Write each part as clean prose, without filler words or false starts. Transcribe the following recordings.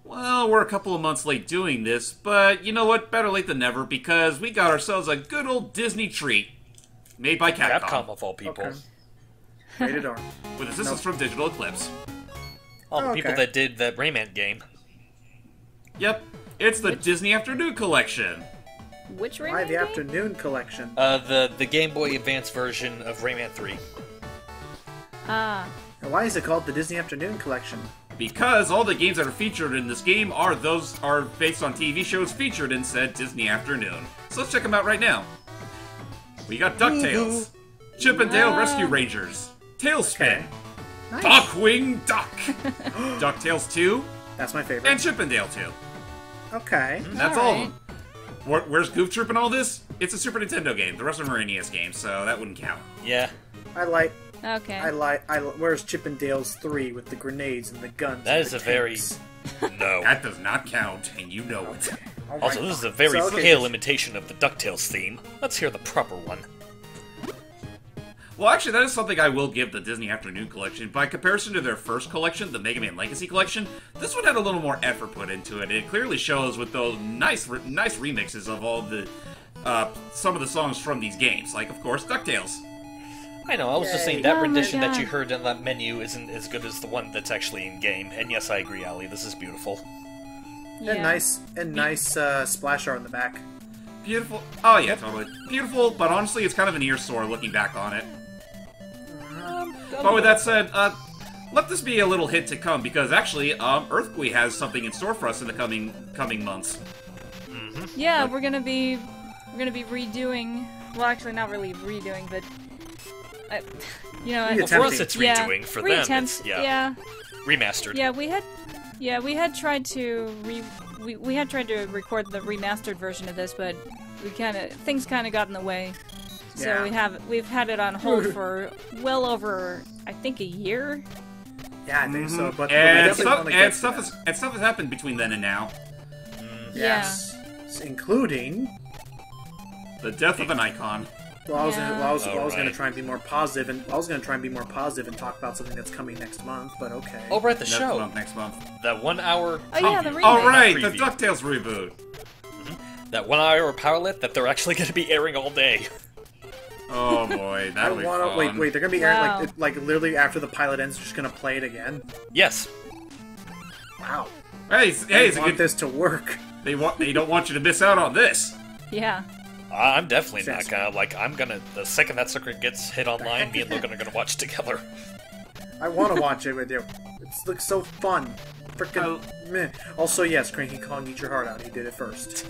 Well, we're a couple of months late doing this, but you know what? Better late than never, because we got ourselves a good old Disney treat. Made by Capcom. Capcom of all people. Okay. Rated R. With assistance from Digital Eclipse. All the Oh, people okay. that did that Rayman game. Yep, it's the Disney Afternoon Collection. Which Why Rayman the game? Afternoon Collection? The Game Boy Advance version of Rayman 3. Ah. And why is it called the Disney Afternoon Collection? Because all the games that are featured in this game are based on TV shows featured in said Disney Afternoon. So let's check them out right now. We got DuckTales, Chip and Dale Rescue Rangers, Tailspin, Okay. Nice. Darkwing Duck, DuckTales 2, That's my favorite. and Chip and Dale 2. Okay. That's all of them. Where's Goof Troop in all this? It's a Super Nintendo game. The rest of them are NES games, so that wouldn't count. Yeah. Okay. Where's Chip and Dale's 3 with the grenades and the guns? That and is the a very... tanks? No. That does not count, and you know it. All right, Also, this is a fine. very So, okay, pale imitation of the DuckTales theme. Let's hear the proper one. Well, actually, that is something I will give the Disney Afternoon Collection. By comparison to their first collection, the Mega Man Legacy Collection, this one had a little more effort put into it. It clearly shows with those nice remixes of all the some of the songs from these games, like of course DuckTales. I know, I was just saying Yay. that Oh my rendition that God. you heard in that menu isn't as good as the one that's actually in game. And yes, I agree, Ali. This is beautiful. Yeah. And nice splash art in the back. Beautiful. Oh yeah, totally beautiful. But honestly, it's kind of an ear sore looking back on it. But with that said, let this be a little hint to come, because actually, Earthquake has something in store for us in the coming months. Yeah, we're gonna be redoing. Well, actually, not really redoing, but you know, Reattempting. Well, for us, it's yeah, redoing. For them, it's, yeah, remastered. yeah. We had tried to we had tried to record the remastered version of this, but things kind of got in the way. So Yeah. we've had it on hold for well over, I think, a year. Yeah, I think so. But we And definitely stuff, wanna get and to stuff that. has happened between then and now. Yes. Including. The death of an icon. Well, I was Yeah. gonna Right. try and be more positive, and talk about something that's coming next month. But okay. Oh, right, the show. Next month. That 1 hour. Oh yeah, the remake. All right, the Preview. DuckTales reboot. That 1 hour powerlet that they're actually going to be airing all day. Oh boy, I that'll be wanna fun. wait. They're gonna be airing Wow. like literally after the pilot ends. They're just gonna play it again. Yes. Wow. Hey, I it's a want good. this to work. They don't want you to miss out on this. Yeah. I'm definitely not Yes. gonna, I'm gonna, the second that sucker gets hit online, me and Logan are gonna watch together. I want to watch it with you. It looks so fun. Freaking meh. Also, yes, Cranky Kong, eat your heart out. He did it first.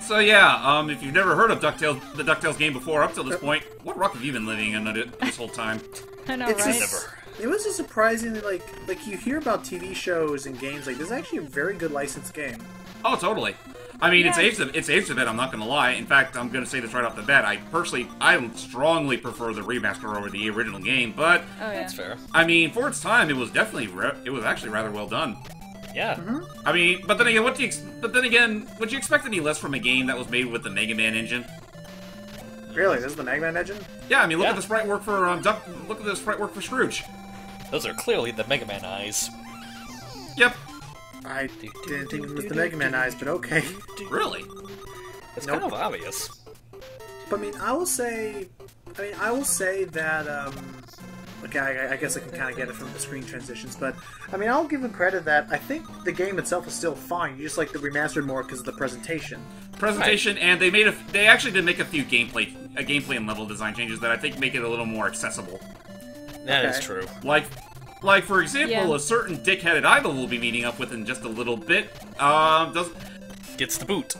So yeah, if you've never heard of DuckTales, the DuckTales game before up till this point, what rock have you been living in this whole time? I know, It's right? just- It was just surprisingly like you hear about TV shows and games like this is actually a very good licensed game. Oh, totally. I mean, Yeah. it's aged a bit. I'm not gonna lie. In fact, I'm gonna say this right off the bat. I strongly prefer the remaster over the original game. But Oh yeah. That's fair. I mean, for its time, it was definitely it was actually rather well done. Yeah. I mean, but then again, would you expect any less from a game that was made with the Mega Man engine? Really, this is the Mega Man engine? Yeah, I mean, look Yeah. at the sprite work for look at the sprite work for Scrooge. Those are clearly the Mega Man eyes. Yep, I didn't think it was the Mega Man eyes, but okay. really. It's Nope. kind of obvious. But I mean, I will say that okay, I guess I can kind of get it from the screen transitions, but I mean, I'll give them credit that I think the game itself is still fine. You just like the remastered more because of the presentation. Presentation, and they actually did make a few gameplay and level design changes that I think make it a little more accessible. That is Okay. true. Like for example, Yeah. a certain dickheaded idol we'll be meeting up with in just a little bit. Gets the boot.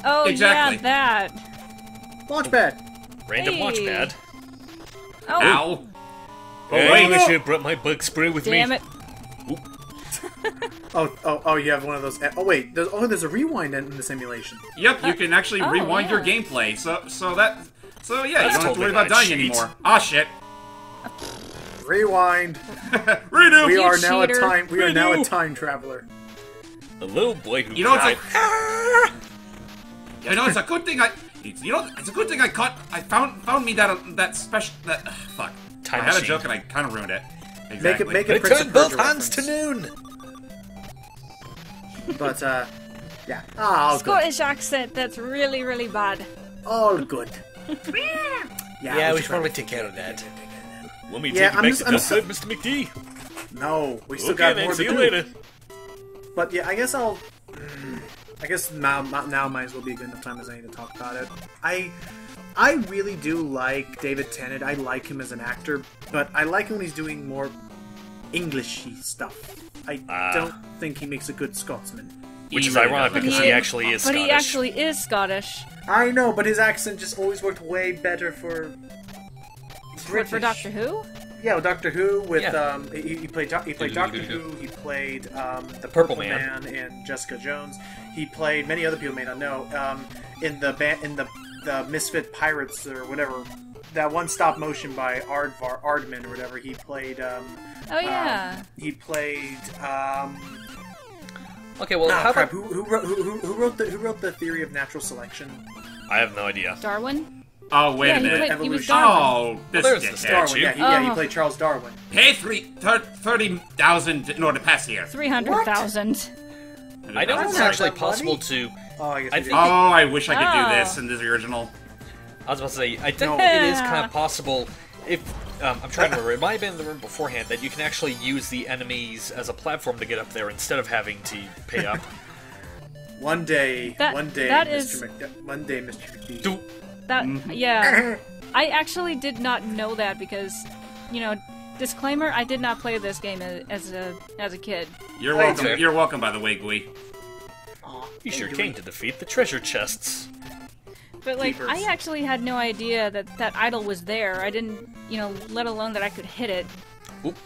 Oh Exactly. yeah, that. Launchpad. Random Hey. launchpad. Oh, Ow! Oh Hey, wait, I should have brought my bug spray with damn me. it. Oh, you have one of those. Oh wait, there's a rewind in the simulation. yep, you can actually oh, rewind your yeah. gameplay. So yeah, you That's don't have to totally worry about not a dying cheat. anymore. Ah shit! Rewind. Redo. We You are now a cheater. time. We are now a Redo. time traveler. The little boy who You know, cried. it's a good thing it's a good thing I found me that special fuck. Time I had a machine. joke and I kind of ruined it. Exactly. Make it Prince Return of both Persia hands to reference. noon! But, yeah. All good. Scottish accent, that's really, really bad. All good. Yeah, we should probably take care of that. Let me Yeah, take you I'm back just- to I'm the so- Mr. McD. No, we still Okay, got then, more to see you do. later. But yeah, I guess I'll. I guess now might as well be a good enough time as I need to talk about it. I really do like David Tennant. I like him as an actor, but I like him when he's doing more Englishy stuff. I don't think he makes a good Scotsman. Which is really ironic doesn't. because But he actually is But Scottish. he actually is Scottish. I know, but his accent just always worked way better for. For Doctor Who? Yeah, with Doctor Who. With Yeah. he played Doctor Who. He played the Purple Purple Man. Man and Jessica Jones. He played many other people may not know. In the Misfit Pirates or whatever, that one stop motion by Aardman or whatever. He played. Oh yeah. He played. Okay, well, how crap. about... Who wrote the theory of natural selection? I have no idea. Darwin? Oh, wait Yeah, a he minute. played- he was Evolution. Darwin. Oh, this there's the dickhead. Darwin. Yeah, he Oh. played Charles Darwin. Pay 30,000 in order to pass here. 300,000. I don't know if it's have actually that possible money. to... Oh, I guess I we think- did. Oh, I wish I could do Oh. this in this original. I was about to say, I think No. it is kind of possible if... I'm trying to remember, it might have been in the room beforehand that you can actually use the enemies as a platform to get up there instead of having to pay up. One day, That- one day, that Mr. is- One day, Mr. McD. Do- That yeah. I actually did not know that because, you know, disclaimer, I did not play this game as a kid. You're Oh, welcome. fair. You're welcome, by the way, Gui. You sure came to defeat the treasure chests. But like, Keepers. I actually had no idea that that idol was there. I didn't, you know, let alone that I could hit it. Oop.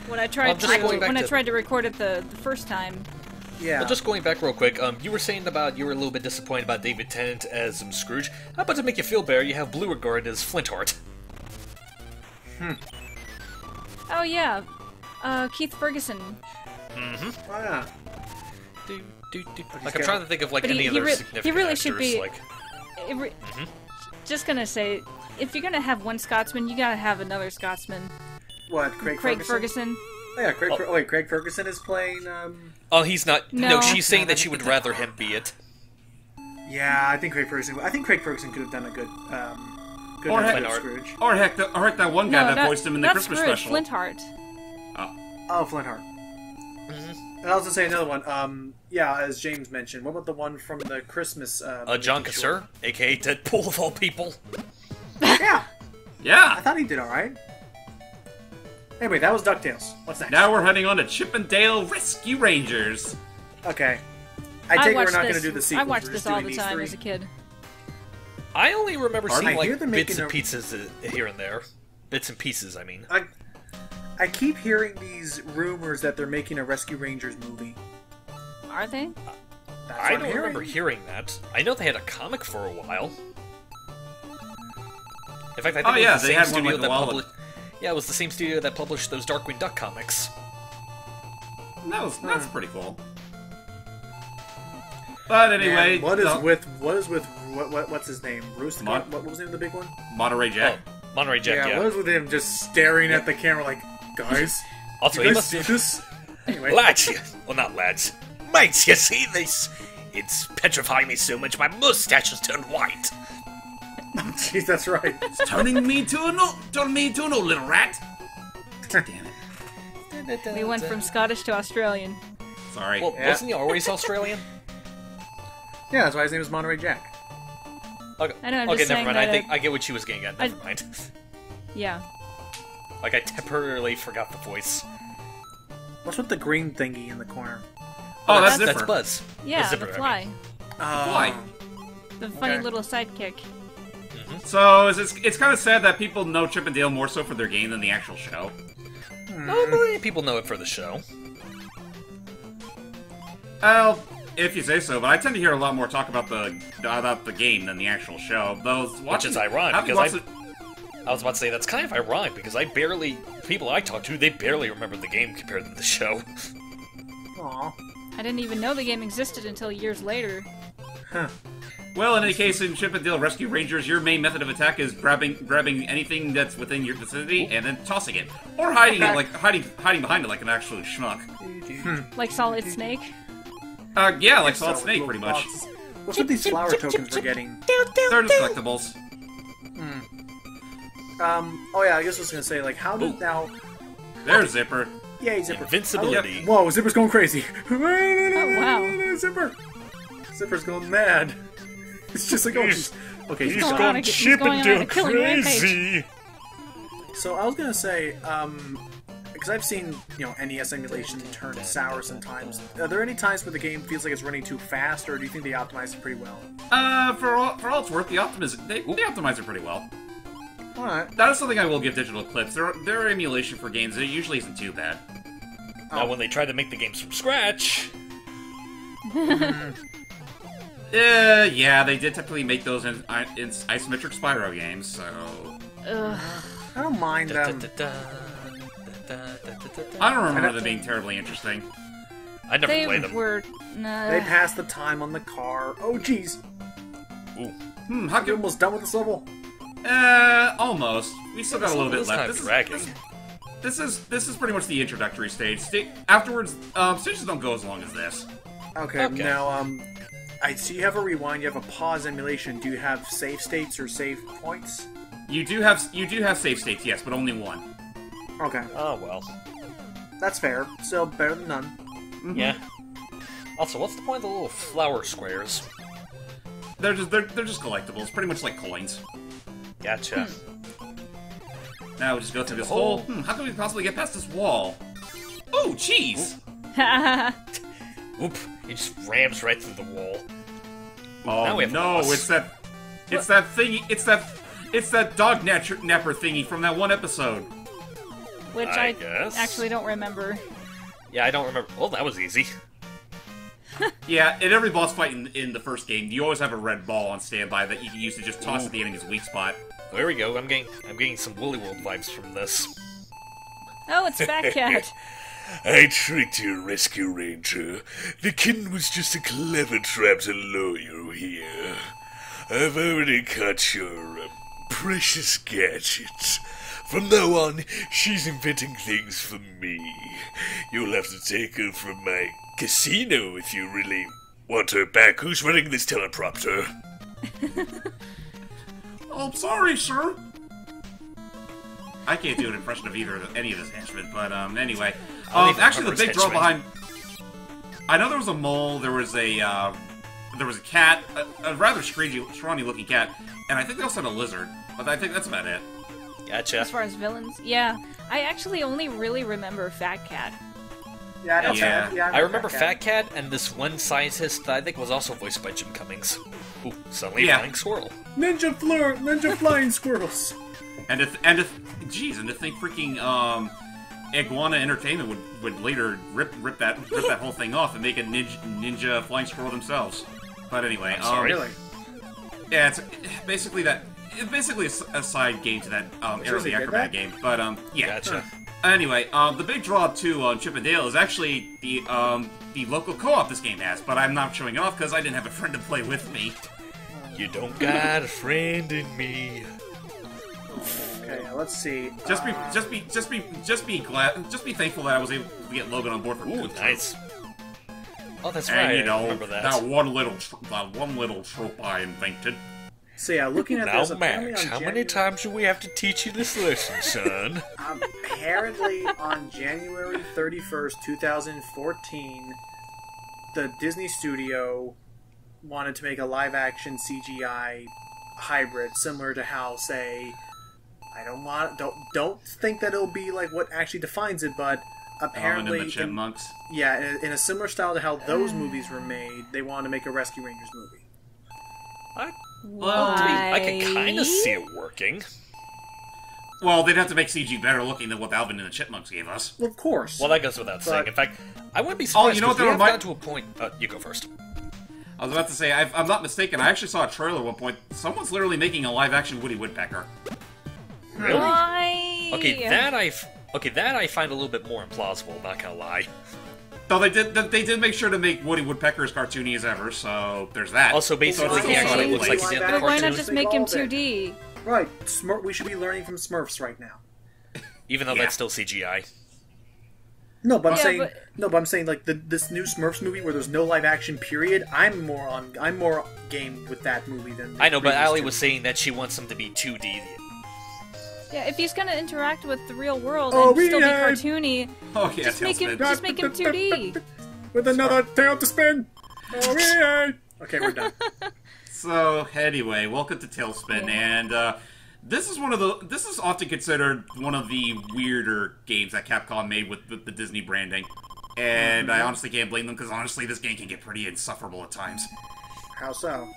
When I tried just going back to- to record it the first time. Yeah. Well, just going back real quick, you were saying about you were a little bit disappointed about David Tennant as Scrooge. How about to make you feel better, you have Beauregard as Flintheart. Oh yeah, Keith Ferguson. Oh, yeah. Like, I'm trying to think of, like, But any he other re- significant he really actors, should be- like... Just gonna say, if you're gonna have one Scotsman, you gotta have another Scotsman. What? Craig Ferguson. Oh, yeah, Craig Ferguson is playing. Oh, he's not... No, No. she's saying that she would rather him be it. Yeah, I think Craig Ferguson. Could have done a good. Good Or episode of Flintheart. Scrooge. Or heck, that one guy No, that voiced him in the not Christmas Scrooge, special. Flintheart. Oh, Flintheart. And I was gonna say another one. Yeah, as James mentioned, what about the one from the Christmas? John movie Casseur, a.k.a. Deadpool of all people. Yeah, I Yeah. thought he did all right. Anyway, that was DuckTales. What's next? Now we're heading on to Chippendale Rescue Rangers. Okay. I take it we're watched not this- going to do the sequel. I watched this all the time as a kid. I only remember Pardon? seeing, I hear like, they're bits and making pieces here and there. Bits and pieces, I mean. I keep hearing these rumors that they're making a Rescue Rangers movie. Are they? That's I what don't I'm remember hearing that. I know they had a comic for a while. In fact, I think Oh, it yeah, was the they same had one, studio like, a that while published... Yeah, it was the same studio that published those Darkwing Duck comics. That's pretty cool. But anyway, Man, what is the with what's his name? Rooster? Mon- What was the name of the big one? Monterey Jack? Oh, Monterey Jack, yeah. What is with him just staring at the camera like, guys? Also, you he guys must... see this? Anyway, Lads, well, not lads. Mates, you see this? It's petrifying me so much my mustache has turned white. jeez, that's right. It's turning me to an old little rat. Damn it. We went from Scottish to Australian. Sorry. Well, Yeah. wasn't he always Australian? Yeah, that's why his name is Monterey Jack. Okay, I know, I'm okay, just never saying mind. that, I think I get what she was getting at. I- Never mind. Yeah. Like, I temporarily forgot the voice. What's with the green thingy in the corner? Oh, that's That's Zipper. Buzz. Yeah, Zipper, the I fly. mean. Why? The funny Okay. little sidekick. So it's kind of sad that people know Chip and Dale more so for their game than the actual show. Well, people know it for the show. Well, if you say so, but I tend to hear a lot more talk about the game than the actual show. Which is ironic, because I was about to say that's kind of ironic because people I talk to, they barely remember the game compared to the show. Aw. I didn't even know the game existed until years later. Huh. Well, in any case, in Chip and Dale Rescue Rangers, your main method of attack is grabbing anything that's within your vicinity and then tossing it, or hiding it, like hiding behind it like an actual schmuck. Like Solid Snake. Yeah, like Solid Snake, pretty much. What's with these flower tokens we're getting? They're just collectibles. Oh yeah, I guess I was gonna say, like, how did now... There's Zipper. Yay, Zipper. Invincibility. Whoa, Zipper's going crazy. Oh, wow. Zipper. Zipper's going mad. It's just like, oh, He's- okay, He's he's going gone. on a- he's going on a killing rampage. So I was gonna say, because I've seen, NES emulation turn sour sometimes. Are there any times where the game feels like it's running too fast, or do you think they optimize it pretty well? For all it's worth, they optimize it pretty well. Alright. That is something I will give Digital Eclipse. Their emulation for games, it usually isn't too bad. Now, when they tried to make the games from scratch, Yeah, they did typically make those in isometric Spyro games, so... Ugh. I don't mind them. I don't remember them being terribly interesting. I never They played them. were. Nah. They pass the time on the car. Oh, jeez. How You come... almost done with this level? Almost. We still got a little bit left. This is pretty much the introductory stage. Afterwards, stages don't go as long as this. Okay, Okay. now, I see you have a rewind, you have a pause emulation. Do you have save states or save points? You do have save states, yes, but only one. Okay, Oh, well. that's fair. Still better than none. Yeah. Also, what's the point of the little flower squares? They're just collectibles, pretty much like coins. Gotcha. Now we just go through this hole. hole. How can we possibly get past this wall? Oh, cheese! Oop. He just rams right through the wall. Oh Now we have a no, boss. it's that thingy, it's that dog napper thingy from that one episode. Which I I guess. actually don't remember. Yeah, I don't remember. Well, that was easy. Yeah, in every boss fight in the first game, you always have a red ball on standby that you can use to just toss at the enemy's weak spot. There we go. I'm getting some Woolly World vibes from this. Oh, it's Fat Cat. I tricked you, Rescue Ranger. The kitten was just a clever trap to lure you here. I've already caught your precious gadget. From now on, she's inventing things for me. You'll have to take her from my casino if you really want her back. Who's running this teleprompter? Oh, I'm sorry, sir. I can't do an impression of any of this henchmen, but anyway. Actually, the big draw behind. I know there was a mole. There was a cat, a rather scrawny-looking cat, and I think they also had a lizard. But I think that's about it. Gotcha. As far as villains, yeah. I actually only really remember Fat Cat. Yeah, I know Yeah. Fat- yeah, I remember Fat Fat Cat and this one scientist that I think was also voiced by Jim Cummings. Ooh, suddenly Yeah. flying squirrel. Ninja flying squirrels. And to think freaking Iguana Entertainment would later rip that whole thing off and make a ninja flying squirrel themselves. But anyway, sorry. Really? yeah, it's basically a side game to that Air of they the did Acrobat that? game. But yeah. Gotcha. Anyway, the big draw to Chip and Dale is actually the local co-op this game has, but I'm not showing it off because I didn't have a friend to play with me. You don't got a friend in me. Okay, let's see. Just be thankful that I was able to get Logan on board for Ooh, Tootsie. nice. Oh, that's And right. you I know remember that. one little trope I invented. So yeah, looking at Now, this, apparently Max, on how many January- times do we have to teach you this lesson, son? Apparently, on January 31st, 2014, the Disney studio wanted to make a live-action CGI hybrid, similar to how, say, don't think that it'll be like what actually defines it, but apparently, and the Chipmunks. in a similar style to how those movies were made, they wanted to make a Rescue Rangers movie. I can kind of see it working. Well, they'd have to make CG better looking than what Alvin and the Chipmunks gave us. Well, of course. Well, that goes without saying. But- In fact, I wouldn't be surprised you know what because we that have remind- gotten to a point... you go first. I was about to say, I'm not mistaken, I actually saw a trailer at one point. Someone's literally making a live-action Woody Woodpecker. Really? Why? Okay, that I find a little bit more implausible, not gonna lie. Though they did make sure to make Woody Woodpecker as cartoony as ever, so there's that. Also, basically, he actually looks like he did in the But why not cartoon, just make him All day. 2D? Right, we should be learning from Smurfs right now. even though Yeah. that's still CGI. No, but I'm Yeah, saying but- no, but I'm saying like this new Smurfs movie where there's no live action period. I'm more game with that movie than the I know, but previous Ali two. was saying that she wants him to be 2D. Yeah, if he's gonna interact with the real world Oh, and still be yeah. cartoony, Oh yeah, just make him Tailspin. 2D. with another tail to spin. Oh, yeah. Okay, we're done. So anyway, welcome to Tailspin, and this is often considered one of the weirder games that Capcom made with the Disney branding, and I honestly can't blame them because honestly, this game can get pretty insufferable at times. How so?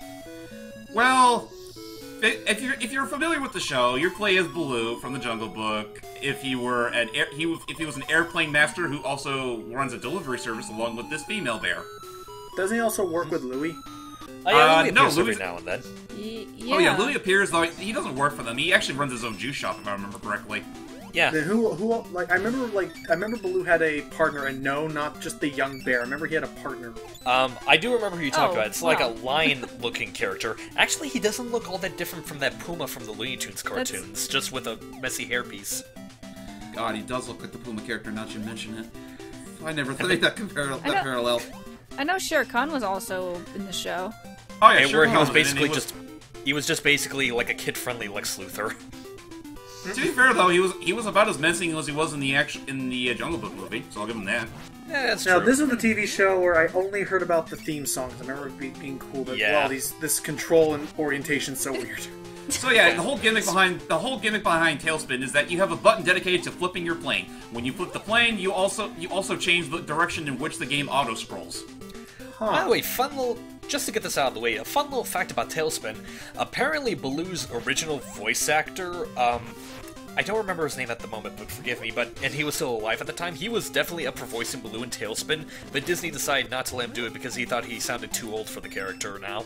Well, if you're familiar with the show, you play as Baloo from the Jungle Book. If he were if he was an airplane master who also runs a delivery service along with this female bear. Doesn't he also work with Louie? Oh, yeah, Louis no, appears every Louis- now and then. Yeah. Oh yeah, Louis appears though he doesn't work for them. He actually runs his own juice shop if I remember correctly. Yeah. Then who like I remember Baloo had a partner, and no, not just the young bear. I remember he had a partner. I do remember who you talked Oh, about. It's like a wow. lion-looking character. Actually, he doesn't look all that different from that Puma from the Looney Tunes cartoons, just with a messy hairpiece. God, he does look like the Puma character. Now that you mention it, I never thought that parallel. I know Shere Khan was also in the show. Oh yeah, And sure. where he was and basically he was just basically like a kid-friendly Lex Luthor. To be fair though, he was about as menacing as he was in the Jungle Book movie. So I'll give him that. Yeah, that's Now true. this is the TV show where I only heard about the theme songs. I remember it being cool, but Yeah. wow, this control and orientation's so weird. So yeah, the whole gimmick behind Tailspin is that you have a button dedicated to flipping your plane. When you flip the plane, you also change the direction in which the game auto scrolls. By the way, just to get this out of the way, a fun little fact about Tailspin. Apparently, Baloo's original voice actor, I don't remember his name at the moment, but forgive me, and he was still alive at the time. He was definitely up for voicing Baloo in Tailspin, but Disney decided not to let him do it because he thought he sounded too old for the character now.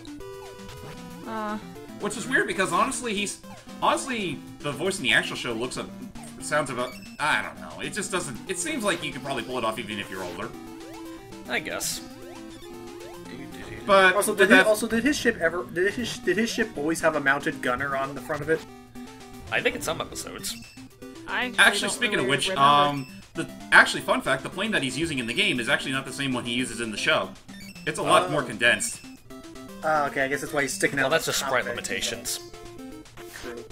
Which is weird because honestly, the voice in the actual show sounds about, I don't know. It just doesn't. It seems like you could probably pull it off even if you're older. I guess. But Also, did his ship always have a mounted gunner on the front of it? I think in some episodes. I actually, don't speaking really of which, remember. fun fact, the plane that he's using in the game is actually not the same one he uses in the show. It's a lot more condensed. Okay, I guess that's why he's sticking out. Well, that's the just sprite cockpit. limitations. True.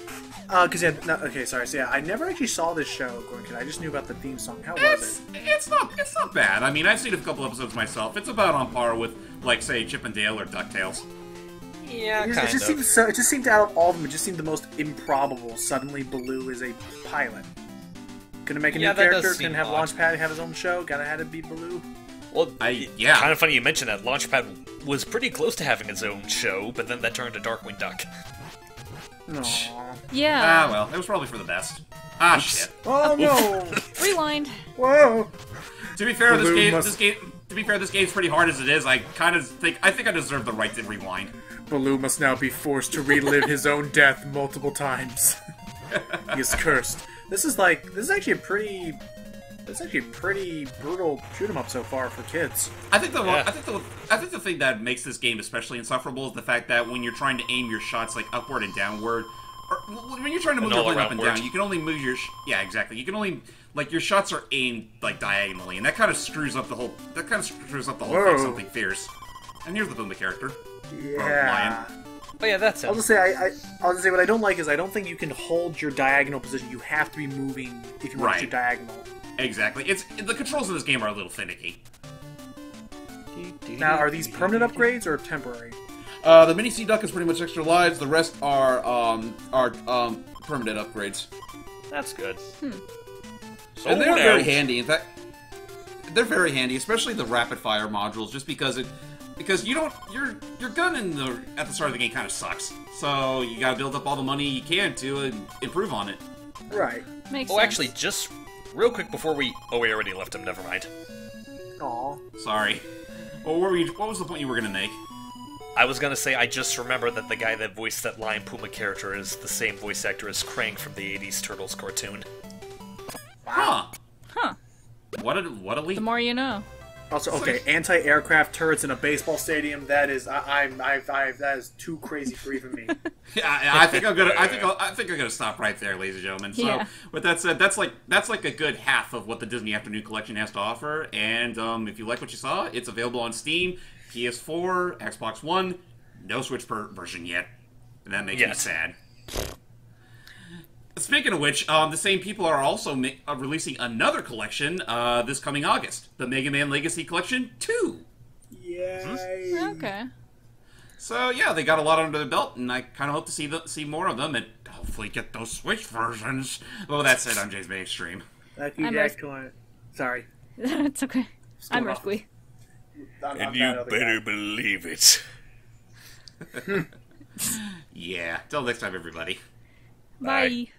Okay, sorry. So yeah, I never actually saw this show, Gorkin. I just knew about the theme song. How was it? It's not bad. I mean, I've seen a couple episodes myself. It's about on par with, like, say, Chip and Dale or DuckTales. Yeah, It kind just of. seemed it just seemed out of all of them, it just seemed the most improbable. Suddenly, Baloo is a pilot. Couldn't make a Yeah, new that does character. seem Couldn't have odd. Launchpad have his own show. Gotta have it be Baloo. Well, yeah. kind of funny you mentioned that. Launchpad was pretty close to having its own show, but then that turned to Darkwing Duck. Aww. Yeah. Well, it was probably for the best. Shit. Oh no! Rewind. Whoa! To be fair, Baloo this game's pretty hard as it is. I think I deserve the right to rewind. Baloo must now be forced to relive his own death multiple times. He is cursed. This is actually a pretty brutal shoot 'em up so far for kids. I think the thing that makes this game especially insufferable is the fact that when you're trying to aim your shots like upward and downward, or when you're trying to move your all plane up and aroundward. down, you can only move your yeah, exactly. You can only your shots are aimed like diagonally, and that kind of screws up the whole Whoa. thing. Something fierce. And here's the Boomba character. Yeah. Oh yeah, that's it. I'll just say I'll just say what I don't like is I don't think you can hold your diagonal position. You have to be moving if you want Right. your diagonal. Exactly. The controls in this game are a little finicky. Now, are these permanent upgrades or temporary? The mini Sea Duck is pretty much extra lives. The rest are permanent upgrades. That's good. So And they're now- very handy. In fact, they're very handy, especially the rapid fire modules, just because you don't your gun at the start of the game kind of sucks. So you got to build up all the money you can to improve on it. Right. Makes Oh, sense. actually, just real quick before we... Oh, we already left him, never mind. Aw. Sorry. Well, what was the point you were gonna make? I was gonna say, I just remember that the guy that voiced that Lion Puma character is the same voice actor as Krang from the 80s Turtles cartoon. Huh? Huh. What a leap! The more you know. Also, okay, anti-aircraft turrets in a baseball stadium. That is, that is too crazy for even me. Yeah, I think I'm gonna stop right there, ladies and gentlemen. So, Yeah. with that said, that's like a good half of what the Disney Afternoon Collection has to offer. And if you like what you saw, it's available on Steam, PS4, Xbox One. No Switch version yet, and that makes me sad. Speaking of which, the same people are also releasing another collection this coming August, the Mega Man Legacy Collection 2. Yay! Okay. So yeah, they got a lot under their belt, and I kind of hope to see more of them, and hopefully get those Switch versions. Well, that said, I'm James Bay Extreme. Thank you guys. Sorry. It's okay. I'm going off. Riftwee. And you better believe it. Yeah. Till next time, everybody. Bye.